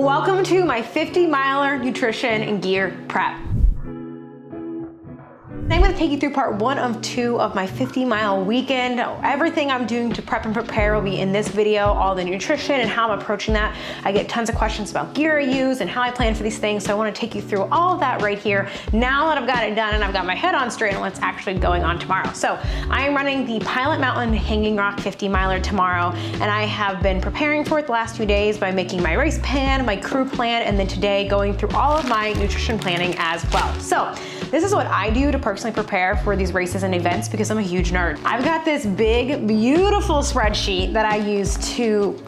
Welcome to my 50-miler nutrition and gear prep. I'm going to take you through part 1 of 2 of my 50-mile weekend. Everything I'm doing to prep and prepare will be in this video, all the nutrition and how I'm approaching that. I get tons of questions about gear I use and how I plan for these things, so I want to take you through all of that right here. Now that I've got it done and I've got my head on straight on what's actually going on tomorrow. So I am running the Pilot Mountain Hanging Rock 50-miler tomorrow, and I have been preparing for it the last few days by making my race plan, my crew plan, and then today going through all of my nutrition planning as well. So this is what I do to personally prepare for these races and events because I'm a huge nerd. I've got this big, beautiful spreadsheet that I use to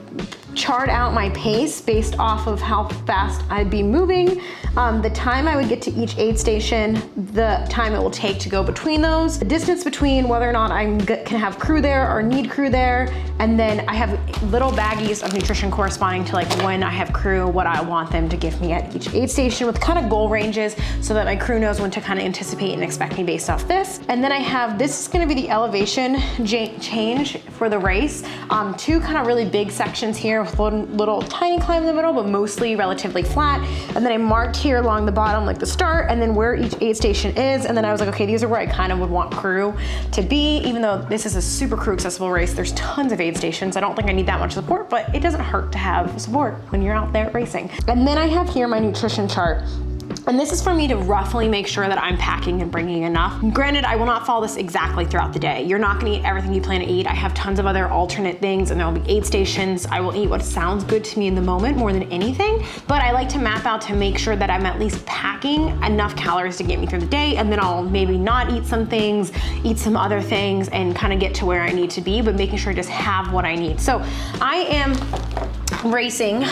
chart out my pace based off of how fast I'd be moving, the time I would get to each aid station, the time it will take to go between those, the distance between whether or not I can have crew there or need crew there, and then I have little baggies of nutrition corresponding to like when I have crew, what I want them to give me at each aid station with kind of goal ranges so that my crew knows when to kind of anticipate and expect me based off this. And then I have, this is gonna be the elevation change for the race. 2 kind of really big sections here with one little tiny climb in the middle, but mostly relatively flat. And then I marked here along the bottom like the start and then where each aid station is. And then I was like, okay, these are where I kind of would want crew to be. Even though this is a super crew accessible race, there's tons of aid stations. I don't think I need that much support, but it doesn't hurt to have support when you're out there racing. And then I have here my nutrition chart. And this is for me to roughly make sure that I'm packing and bringing enough. Granted, I will not follow this exactly throughout the day. You're not gonna eat everything you plan to eat. I have tons of other alternate things and there will be aid stations. I will eat what sounds good to me in the moment more than anything, but I like to map out to make sure that I'm at least packing enough calories to get me through the day, and then I'll maybe not eat some things, eat some other things, and kind of get to where I need to be, but making sure I just have what I need. So I am racing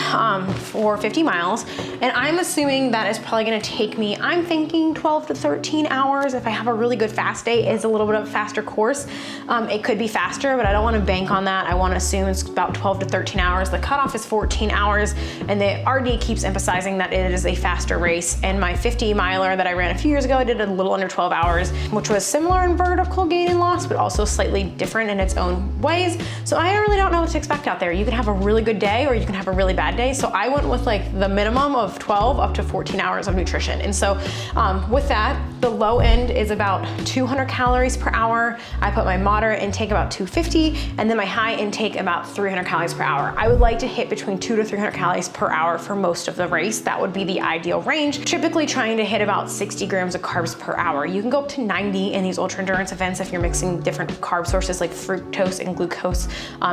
for 50 miles, and I'm assuming that is probably gonna take me, I'm thinking 12 to 13 hours. If I have a really good fast day, it's a little bit of a faster course. It could be faster, but I don't wanna bank on that. I wanna assume it's about 12 to 13 hours. The cutoff is 14 hours, and the RD keeps emphasizing that it is a faster race. And my 50 miler that I ran a few years ago, I did a little under 12 hours, which was similar in vertical gain and loss, but also slightly different in its own ways. So I really don't know what to expect out there. You can have a really good day, or you can have a really bad day. So I went with like the minimum of 12 up to 14 hours of nutrition. And so with that, the low end is about 200 calories per hour. I put my moderate intake about 250, and then my high intake about 300 calories per hour. I would like to hit between 200 to 300 calories per hour for most of the race. That would be the ideal range. Typically trying to hit about 60 grams of carbs per hour. You can go up to 90 in these ultra endurance events if you're mixing different carb sources like fructose and glucose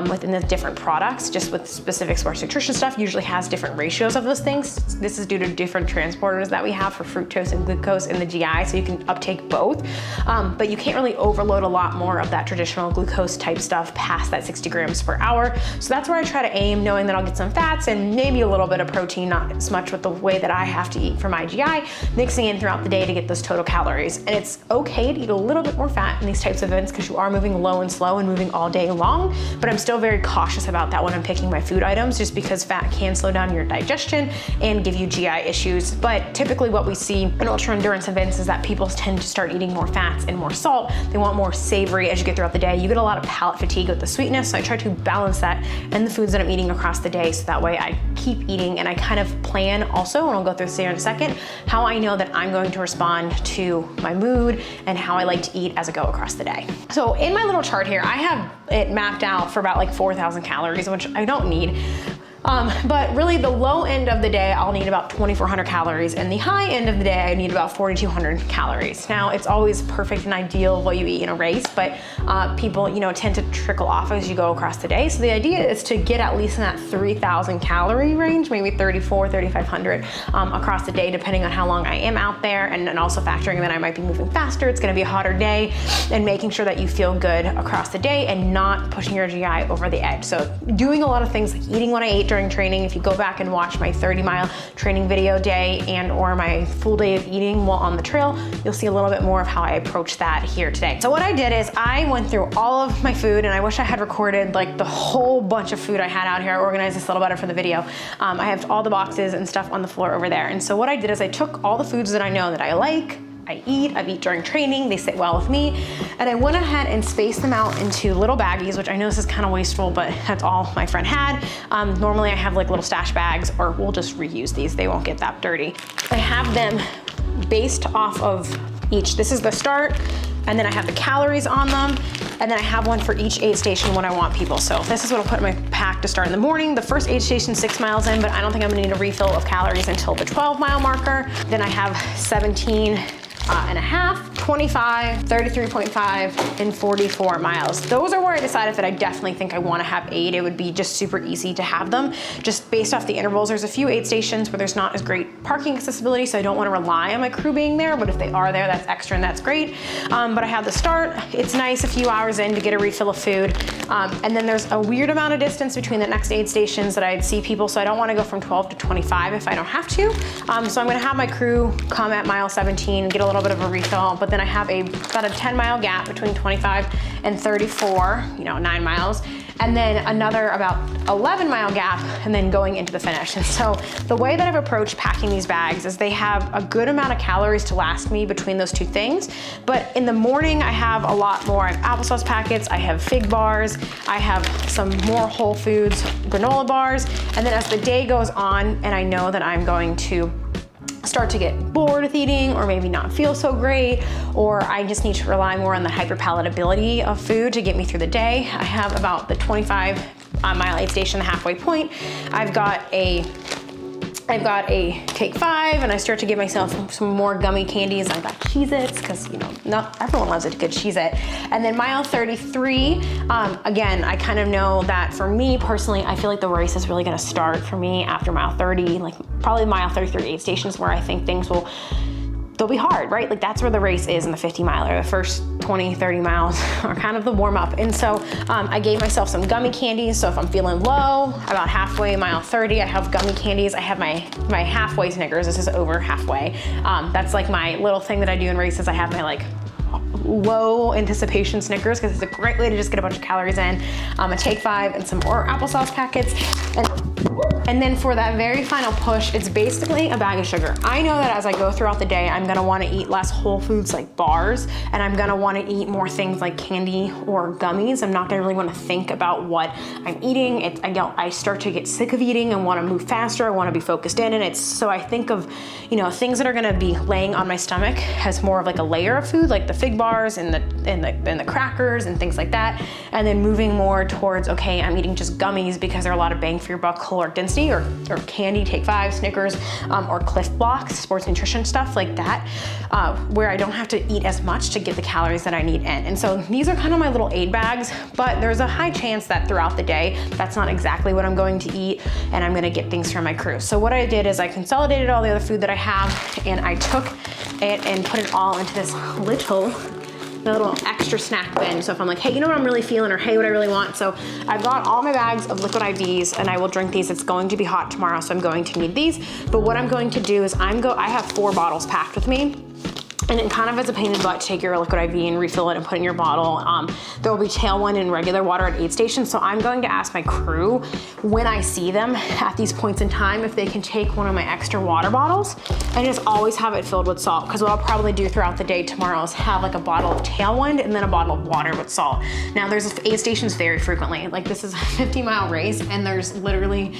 within the different products. Just with specific sports nutrition stuff usually has different ratios of those things. This is due to different transporters that we have for fructose and glucose in the GI, so you can uptake both. But you can't really overload a lot more of that traditional glucose type stuff past that 60 grams per hour. So that's where I try to aim, knowing that I'll get some fats and maybe a little bit of protein, not as much with the way that I have to eat for my GI, mixing in throughout the day to get those total calories. And it's okay to eat a little bit more fat in these types of events because you are moving low and slow and moving all day long, but I'm still very cautious about that when I'm picking my food items, just because fat can slow down your digestion and give you GI issues. But typically what we see in ultra endurance events is that people tend to start eating more fats and more salt. They want more savory as you get throughout the day. You get a lot of palate fatigue with the sweetness, so I try to balance that in the foods that I'm eating across the day, so that way I keep eating, and I kind of plan also, and I'll go through this here in a second, how I know that I'm going to respond to my mood and how I like to eat as I go across the day. So in my little chart here, I have it mapped out for about like 4,000 calories, which I don't need. But really the low end of the day, I'll need about 2,400 calories, and the high end of the day, I need about 4,200 calories. Now, it's always perfect and ideal what you eat in a race, but people, tend to trickle off as you go across the day. So the idea is to get at least in that 3,000 calorie range, maybe 3,500 across the day, depending on how long I am out there, and also factoring that I might be moving faster, it's gonna be a hotter day, and making sure that you feel good across the day and not pushing your GI over the edge. So doing a lot of things like eating what I ate during training. If you go back and watch my 30-mile training video day and or my full day of eating while on the trail, you'll see a little bit more of how I approach that here today. So what I did is I went through all of my food, and I wish I had recorded like the whole bunch of food I had out here. I organized this a little better for the video. I have all the boxes and stuff on the floor over there. And so what I did is I took all the foods that I know that I like, I eat. I've eaten during training. They sit well with me. And I went ahead and spaced them out into little baggies, which I know this is kind of wasteful, but that's all my friend had. Normally I have like little stash bags, or we'll just reuse these. They won't get that dirty. I have them based off of each. This is the start, and then I have the calories on them, and then I have one for each aid station when I want people. So this is what I'll put in my pack to start in the morning. The first aid station 6 miles in, but I don't think I'm gonna need a refill of calories until the 12-mile marker. Then I have 17 and a half, 25, 33.5, and 44 miles. Those are where I decided that I definitely think I wanna have aid. It would be just super easy to have them, just based off the intervals. There's a few aid stations where there's not as great parking accessibility, so I don't wanna rely on my crew being there, but if they are there, that's extra and that's great. But I have the start. It's nice a few hours in to get a refill of food. And then there's a weird amount of distance between the next aid stations that I'd see people, so I don't wanna go from 12 to 25 if I don't have to. So I'm gonna have my crew come at mile 17, get a little bit of a refill, but then I have about a 10-mile gap between 25 and 34, 9 miles, and then another about 11-mile gap, and then going into the finish. And so the way that I've approached packing these bags is they have a good amount of calories to last me between those two things. But in the morning, I have a lot more. I have applesauce packets, I have fig bars, I have some more Whole Foods granola bars, and then as the day goes on, and I know that I'm going to start to get bored with eating, or maybe not feel so great, or I just need to rely more on the hyperpalatability of food to get me through the day. I have about the 25-mile aid station, the halfway point. I've got a Take 5, and I start to give myself some more gummy candies. I've got Cheez-Its, because not everyone loves a good Cheez-It. And then mile 33, again, I kind of know that for me personally, I feel like the race is really gonna start for me after mile 30, like probably mile 33 aid stations, where I think they'll be hard, right? Like that's where the race is in the 50 miler. The first 20, 30 miles are kind of the warm up. And so I gave myself some gummy candies. So if I'm feeling low, about halfway, mile 30, I have gummy candies. I have my halfway Snickers. This is over halfway. That's like my little thing that I do in races. I have my like low anticipation Snickers, because it's a great way to just get a bunch of calories in. A Take 5 and some more applesauce packets. And then for that very final push, it's basically a bag of sugar. I know that as I go throughout the day, I'm gonna wanna eat less Whole Foods like bars, and I'm gonna wanna eat more things like candy or gummies. I'm not gonna really wanna think about what I'm eating. I start to get sick of eating and wanna move faster. I wanna be focused in, and so I think of, things that are gonna be laying on my stomach as more of like a layer of food, like the fig bars and the crackers and things like that. And then moving more towards, okay, I'm eating just gummies because they're a lot of bang for your buck, caloric density, or candy, Take 5, Snickers, or Cliff Blocks, sports nutrition stuff like that, where I don't have to eat as much to get the calories that I need in. And so these are kind of my little aid bags, but there's a high chance that throughout the day, that's not exactly what I'm going to eat, and I'm gonna get things from my crew. So what I did is I consolidated all the other food that I have, and I took it and put it all into this little extra snack bin. So if I'm like, hey, you know what I'm really feeling, or hey, what I really want. So I've got all my bags of liquid IVs, and I will drink these. It's going to be hot tomorrow, so I'm going to need these. But what I'm going to do is I have 4 bottles packed with me. And it kind of is a pain in the butt to take your liquid IV and refill it and put it in your bottle. There will be Tailwind and regular water at aid stations. So I'm going to ask my crew when I see them at these points in time if they can take one of my extra water bottles and just always have it filled with salt. Because what I'll probably do throughout the day tomorrow is have like a bottle of Tailwind and then a bottle of water with salt. Now there's aid stations very frequently. Like this is a 50-mile race, and there's literally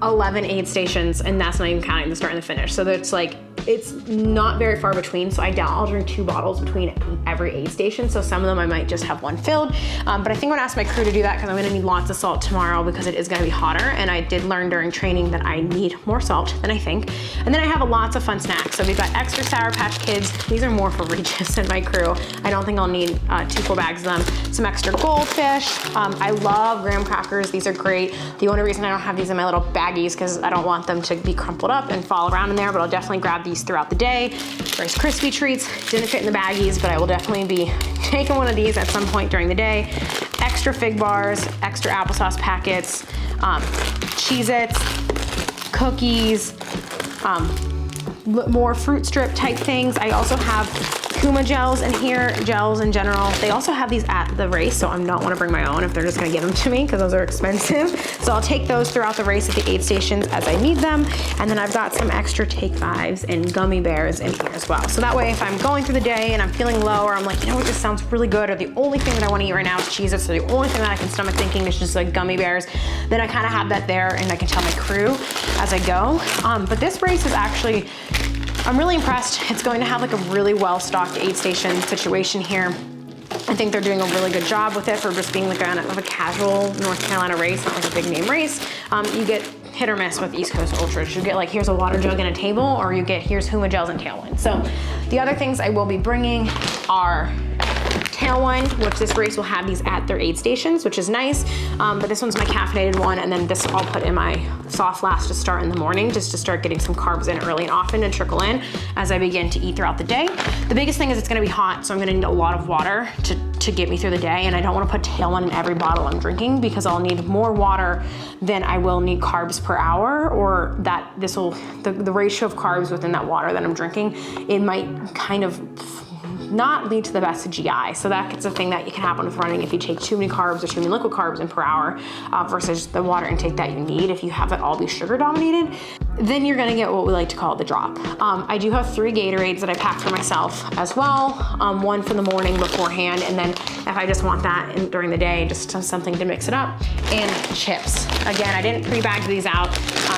11 aid stations, and that's not even counting the start and the finish. So that's like, it's not very far between. So I doubt I'll drink 2 bottles between every aid station. So some of them I might just have 1 filled. But I think I'm gonna ask my crew to do that, because I'm gonna need lots of salt tomorrow, because it is gonna be hotter. And I did learn during training that I need more salt than I think. And then I have lots of fun snacks. So we've got extra Sour Patch Kids. These are more for Regis and my crew. I don't think I'll need 2 full bags of them. Some extra goldfish. I love graham crackers. These are great. The only reason I don't have these in my little baggies, because I don't want them to be crumpled up and fall around in there, but I'll definitely grab these throughout the day. Rice Krispie treats didn't fit in the baggies, but I will definitely be taking one of these at some point during the day. Extra fig bars, extra applesauce packets, Cheez-Its, cookies, more fruit strip type things. I also have Huma gels in here, gels in general. They also have these at the race, so I'm not want to bring my own if they're just gonna give them to me, because those are expensive. So I'll take those throughout the race at the aid stations as I need them. And then I've got some extra Take 5s and gummy bears in here as well. So that way, if I'm going through the day and I'm feeling low, or I'm like, you know what, this sounds really good, or the only thing that I want to eat right now is Cheez-Its, so the only thing that I can stomach thinking is just like gummy bears, then I kind of have that there, and I can tell my crew as I go. But this race is actually, I'm really impressed. It's going to have like a really well-stocked aid station situation here. I think they're doing a really good job with it for just being like a casual North Carolina race, not like a big name race. You get hit or miss with East Coast Ultras. You get like, here's a water jug and a table, or you get, here's Huma gels and Tailwind. So the other things I will be bringing are Tailwind, which this race will have these at their aid stations, which is nice. But this one's my caffeinated one, and then this I'll put in my soft flask to start in the morning, just to start getting some carbs in early and often and trickle in as I begin to eat throughout the day. The biggest thing is it's gonna be hot, so I'm gonna need a lot of water to get me through the day, and I don't wanna put Tailwind in every bottle I'm drinking, because I'll need more water than I will need carbs per hour, or that this will, the ratio of carbs within that water that I'm drinking, it might kind of not lead to the best of GI. So that's a thing that can happen with running if you take too many carbs or too many liquid carbs in per hour versus the water intake that you need. If you have it all be sugar dominated, then you're gonna get what we like to call the drop. I do have 3 Gatorades that I pack for myself as well. One for the morning beforehand, and then if I just want that during the day, just something to mix it up, and chips. Again, I didn't pre-bag these out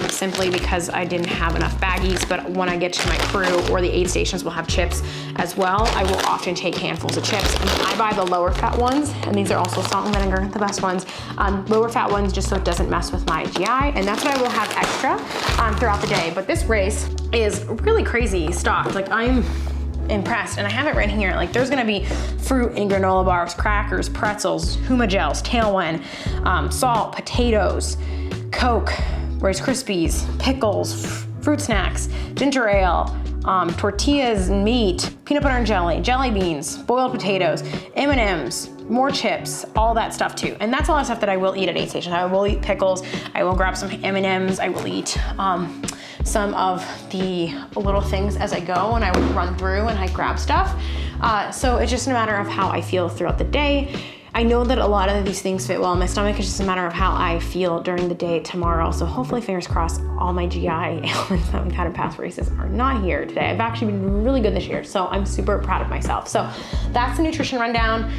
simply because I didn't have enough baggies, but when I get to my crew or the aid stations will have chips as well, I will often take handfuls of chips. And I buy the lower fat ones, and these are also salt and vinegar, the best ones. Lower fat ones, just so it doesn't mess with my GI, and that's what I will have extra throughout the day. But this race is really crazy stocked. Like, I'm impressed, and I have it right here. Like, there's gonna be fruit and granola bars, crackers, pretzels, Huma gels, Tailwind, salt, potatoes, Coke, Rice Krispies, pickles, fruit snacks, ginger ale, tortillas and meat, peanut butter and jelly beans, boiled potatoes, M&Ms, more chips, all that stuff too. And that's all that stuff that I will eat at aid station. I will eat pickles, I will grab some M&Ms, I will eat some of the little things as I go, and I would run through and I grab stuff. So it's just a matter of how I feel throughout the day. I know that a lot of these things fit well in my stomach. It's just a matter of how I feel during the day tomorrow. So hopefully, fingers crossed, all my GI ailments that we've had in past races are not here today. I've actually been really good this year, so I'm super proud of myself. So that's the nutrition rundown.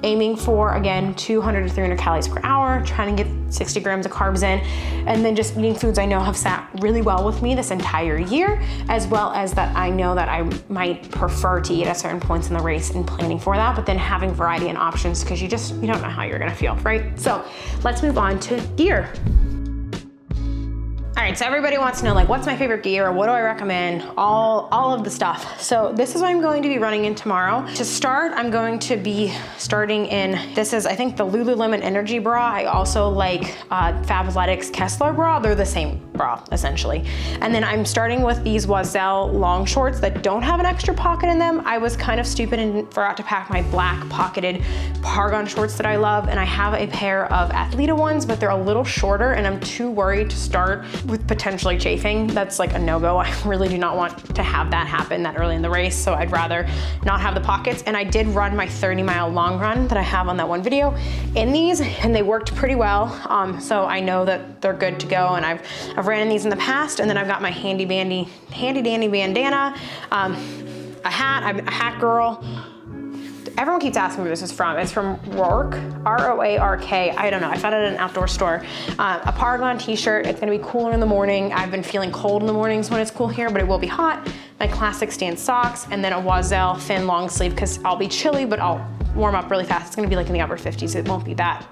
Aiming for, again, 200 to 300 calories per hour, trying to get 60 grams of carbs in, and then just eating foods I know have sat really well with me this entire year, as well as that I know that I might prefer to eat at certain points in the race and planning for that, but then having variety and options, because you don't know how you're gonna feel, right? So let's move on to gear. All right, so everybody wants to know, like, what's my favorite gear? What do I recommend? All of the stuff. So this is what I'm going to be running in tomorrow. To start, I'm going to be starting in, this is, I think, the Lululemon Energy bra. I also like Fabletics Kessler bra. They're the same bra, essentially. And then I'm starting with these Oiselle long shorts that don't have an extra pocket in them. I was kind of stupid and forgot to pack my black pocketed Paragon shorts that I love. And I have a pair of Athleta ones, but they're a little shorter, and I'm too worried to start with potentially chafing. That's like a no-go. I really do not want to have that happen that early in the race, so I'd rather not have the pockets. And I did run my 30-mile long run that I have on that one video in these, and they worked pretty well. So I know that they're good to go, and I've ran in these in the past. And then I've got my handy dandy bandana, a hat. I'm a hat girl. Everyone keeps asking me where this is from. It's from Roark, R-O-A-R-K. I don't know, I found it at an outdoor store. A Paragon t-shirt. It's gonna be cooler in the morning. I've been feeling cold in the mornings when it's cool here, but it will be hot. My classic Stance socks, and then a Oiselle thin long sleeve, because I'll be chilly, but I'll warm up really fast. It's gonna be like in the upper 50s. It won't be that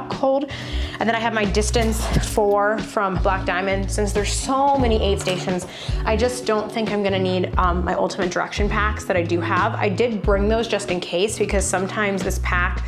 cold. And then I have my Distance 4 from Black Diamond. Since there's so many aid stations, I just don't think I'm gonna need my Ultimate Direction packs that I do have. I did bring those just in case, because sometimes this pack,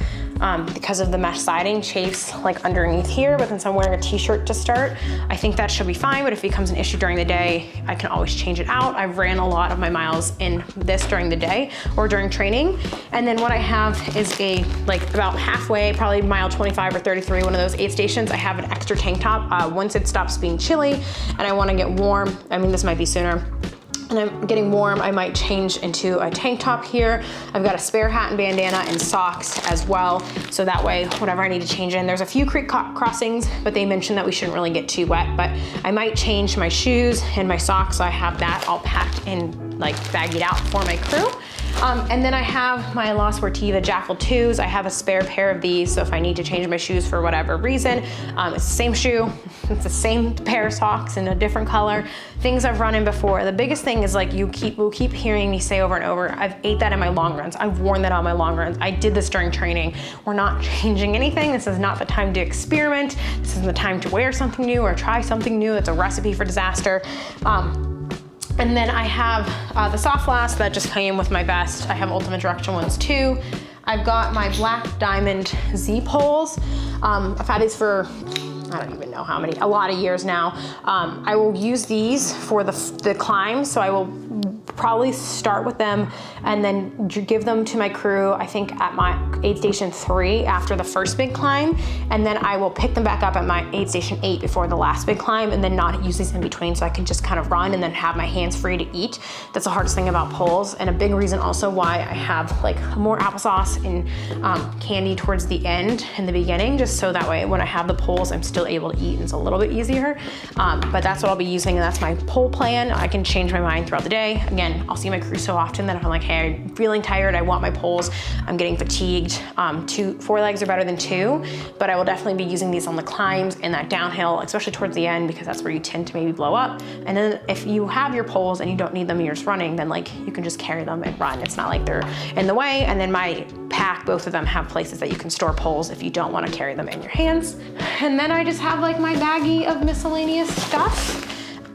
because of the mesh siding, chafes like underneath here, but since I'm wearing a t-shirt to start, I think that should be fine. But if it becomes an issue during the day, I can always change it out. I've ran a lot of my miles in this during the day or during training. And then what I have is about halfway, probably mile 25 or 33, one of those aid stations, I have an extra tank top. Once it stops being chilly and I wanna get warm, I mean, this might be sooner, and I'm getting warm, I might change into a tank top here. I've got a spare hat and bandana and socks as well. So that way, whatever I need to change in. There's a few creek crossings, but they mentioned that we shouldn't really get too wet, but I might change my shoes and my socks. So I have that all packed and like bagged out for my crew. And then I have my La Sportiva Jackal 2s. I have a spare pair of these, so if I need to change my shoes for whatever reason, it's the same shoe, it's the same pair of socks in a different color, things I've run in before. The biggest thing is like you'll keep hearing me say over and over, I've ate that in my long runs. I've worn that on my long runs. I did this during training. We're not changing anything. This is not the time to experiment. This isn't the time to wear something new or try something new. It's a recipe for disaster. And then I have the soft flask that just came with my vest. I have Ultimate Direction ones too. I've got my Black Diamond Z poles. I've had these for, I don't even know how many, a lot of years now. I will use these for the climb, so I will probably start with them and then give them to my crew, I think at my aid station 3 after the first big climb, and then I will pick them back up at my aid station 8 before the last big climb, and then not use these in between, so I can just kind of run and then have my hands free to eat. That's the hardest thing about poles, and a big reason also why I have like more applesauce and candy towards the end in the beginning, just so that way when I have the poles, I'm still able to eat and it's a little bit easier. But that's what I'll be using, and that's my pole plan. I can change my mind throughout the day. Again, I'll see my crew so often that if I'm like, hey, I'm feeling tired, I want my poles, I'm getting fatigued. 4 legs are better than 2, but I will definitely be using these on the climbs and that downhill, especially towards the end, because that's where you tend to maybe blow up. And then if you have your poles and you don't need them and you're just running, then like you can just carry them and run. It's not like they're in the way. And then my pack, both of them have places that you can store poles if you don't want to carry them in your hands. And then I just have like my baggie of miscellaneous stuff.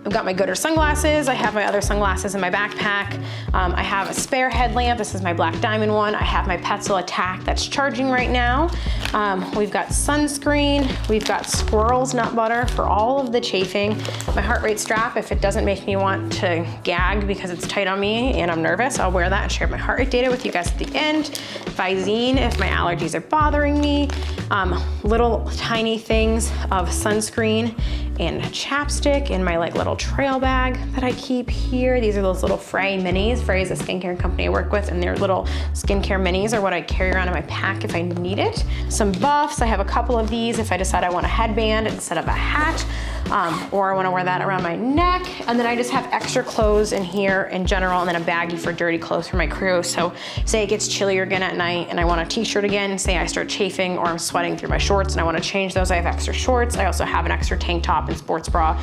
I've got my Gooder sunglasses. I have my other sunglasses in my backpack. I have a spare headlamp. This is my Black Diamond one. I have my Petzl Attack that's charging right now. We've got sunscreen. We've got Squirrels nut butter for all of the chafing. My heart rate strap, if it doesn't make me want to gag because it's tight on me and I'm nervous, I'll wear that and share my heart rate data with you guys at the end. Visine, if my allergies are bothering me. Little tiny things of sunscreen and chapstick in my like little trail bag that I keep here. These are those little Frey minis. Frey is a skincare company I work with, and their little skincare minis are what I carry around in my pack if I need it. Some buffs. I have a couple of these if I decide I want a headband instead of a hat, or I want to wear that around my neck. And then I just have extra clothes in here in general, and then a baggie for dirty clothes for my crew. So say it gets chillier again at night and I want a t-shirt again, say I start chafing or I'm sweating through my shorts and I want to change those, I have extra shorts. I also have an extra tank top and sports bra,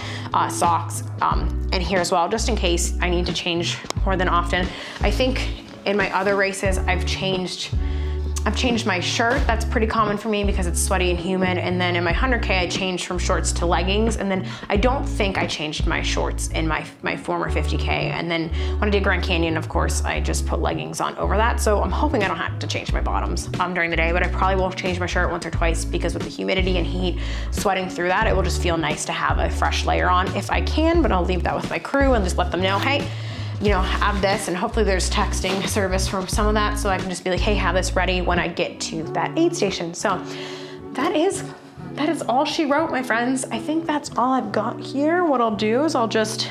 socks, and here as well, just in case I need to change more than often. I think in my other races, I've changed my shirt. That's pretty common for me because it's sweaty and humid. And then in my 100K, I changed from shorts to leggings. And then I don't think I changed my shorts in my former 50K. And then when I did Grand Canyon, of course, I just put leggings on over that. So I'm hoping I don't have to change my bottoms during the day, but I probably will change my shirt once or twice because with the humidity and heat sweating through that, it will just feel nice to have a fresh layer on if I can, but I'll leave that with my crew and just let them know, hey, you know, have this, and hopefully there's texting service from some of that, so I can just be like, hey, have this ready when I get to that aid station. So that is all she wrote, my friends. I think that's all I've got here. What I'll do is I'll just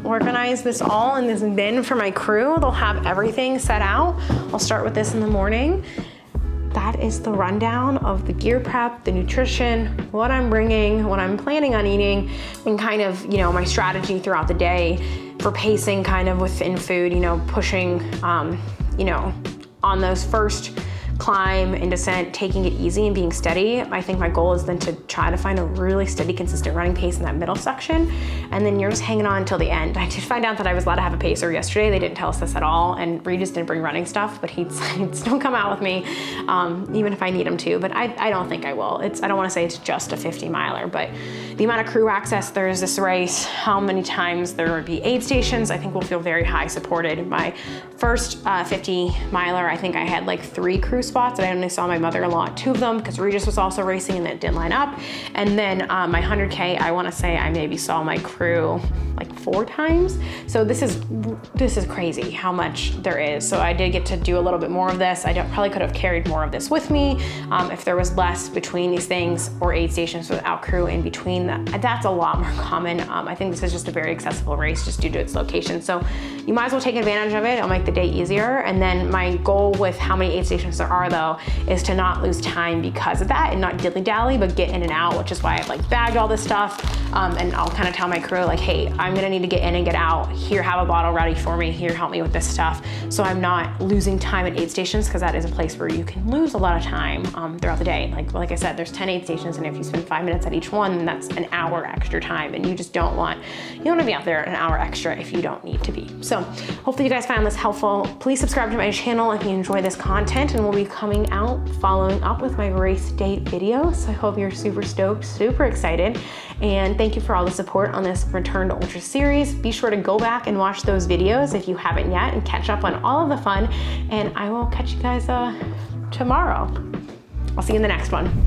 organize this all in this bin for my crew. They'll have everything set out. I'll start with this in the morning. That is the rundown of the gear prep, the nutrition, what I'm bringing, what I'm planning on eating, and kind of, you know, my strategy throughout the day for pacing kind of within food, you know, pushing, you know, on those first climb and descent, taking it easy and being steady. I think my goal is then to try to find a really steady, consistent running pace in that middle section. And then you're just hanging on until the end. I did find out that I was allowed to have a pacer yesterday. They didn't tell us this at all. And Reed just didn't bring running stuff, but he'd still come out with me, even if I need him to, but I don't think I will. I don't want to say it's just a 50 miler, but the amount of crew access there is this race, how many times there would be aid stations, I think we'll feel very high supported. My first 50 miler, I think I had like 3 crew spots, and I only saw my mother-in-law at 2 of them because Regis was also racing and that didn't line up. And then my 100K, I wanna say I maybe saw my crew like 4 times. So this is crazy how much there is. So I did get to do a little bit more of this. I probably could have carried more of this with me if there was less between these things, or aid stations without crew in between. That's a lot more common. I think this is just a very accessible race just due to its location. So you might as well take advantage of it. It'll make the day easier. And then my goal with how many aid stations there are though, is to not lose time because of that and not dilly-dally, but get in and out, which is why I've like bagged all this stuff. And I'll kind of tell my crew like, hey, I'm gonna need to get in and get out. Here, have a bottle ready for me. Here, help me with this stuff. So I'm not losing time at aid stations, because that is a place where you can lose a lot of time throughout the day. Like I said, there's 10 aid stations, and if you spend 5 minutes at each one, then that's an hour extra time, and you just don't want to be out there an hour extra if you don't need to be. So hopefully you guys found this helpful. Please subscribe to my channel if you enjoy this content, and we'll be coming out following up with my race date video. So I hope you're super stoked, super excited, and thank you for all the support on this Return to Ultra series. Be sure to go back and watch those videos if you haven't yet and catch up on all of the fun, and I will catch you guys tomorrow. I'll see you in the next one.